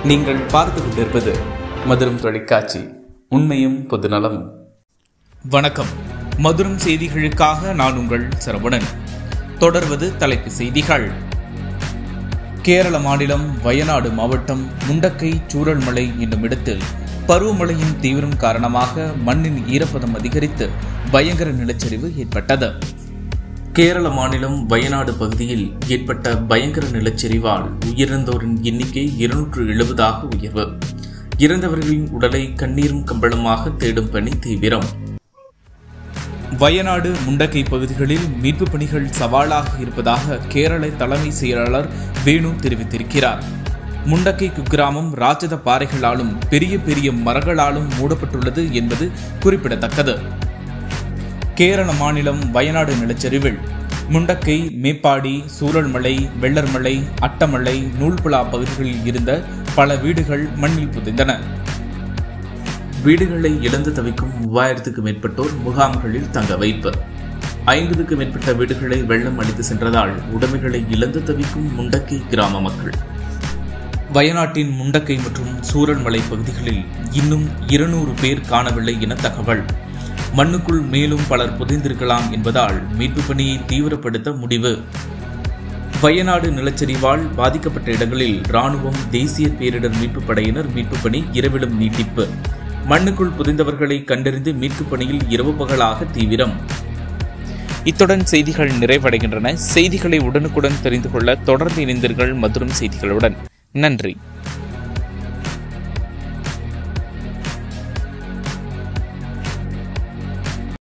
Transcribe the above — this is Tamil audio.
நீங்கள் பார்த்து கொண்டிருப்பது மதுரம் தொலைக்காட்சி, உண்மையும் பொதுநலமும். வணக்கம். மதுரம் செய்திகளுக்காக நான் உங்கள் சரவணன். தொடர்வது தலைப்பு செய்திகள். கேரள மாநிலம் வயநாடு மாவட்டம் முண்டக்கை சூரல்மலை என்னும் இடத்தில் பருவமழையின் தீவிரம் காரணமாக மண்ணின் ஈரப்பதம் அதிகரித்து பயங்கர நிலச்சரிவு ஏற்பட்டது. கேரள மாநிலம் வயநாடு பகுதியில் ஏற்பட்ட பயங்கர நிலச்சரிவால் உயிரிழந்தோரின் எண்ணிக்கை 270 உயர்வு. இறந்தவர்களின் உடலை கண்ணீரும் கம்பளமாக தேடும் பணி தீவிரம். வயநாடு முண்டக்கை பகுதிகளில் மீட்பு பணிகள் சவாலாக இருப்பதாக கேரள தலைமை செயலாளர் வேணு தெரிவித்திருக்கிறார். முண்டக்கை குக்கிராமம் ராட்சத பாறைகளாலும் பெரிய பெரிய மரங்களாலும் மூடப்பட்டுள்ளது என்பது குறிப்பிடத்தக்கது. கேரள மாநிலம் வயநாடு நிலச்சரிவில் முண்டக்கை, மேப்பாடி, சூரல்மலை, வெள்ளர்மலை, அட்டமலை, நூல்புலா பகுதிகளில் இருந்த பல வீடுகள் மண்ணில் புதைந்தன. வீடுகளை இழந்து தவிக்கும் 3000க்கும் மேற்பட்டோர் முகாம்களில் தங்க வைப்பு. 50க்கும் மேற்பட்ட வீடுகளை வெள்ளம் அடித்து சென்றதால் உடைமைகளை இழந்து தவிக்கும் முண்டக்கை கிராம மக்கள். வயநாட்டின் முண்டக்கை மற்றும் சூரல்மலை பகுதிகளில் இன்னும் 200 பேர் காணவில்லை என தகவல். மண்ணுக்குள் மேலும் பலர் புதைந்திருக்கலாம் என்பதால் மீட்பு பணியை தீவிரப்படுத்த முடிவு. வயநாடு நிலச்சரிவால் பாதிக்கப்பட்ட இடங்களில் ராணுவம், தேசிய பேரிடர் மீட்பு படையினர் மீட்பு பணி இரவிலும் நீட்டிப்பு. மண்ணுக்குள் புதைந்தவர்களை கண்டறிந்து மீட்பு பணியில் இரவு பகலாக தீவிரம். இத்துடன் செய்திகள் நிறைவடைகின்றன. செய்திகளை உடனுக்குடன் தெரிந்து கொள்ள தொடர்ந்து இணைந்தீர்கள் மதுரம் செய்திகளுடன். நன்றி.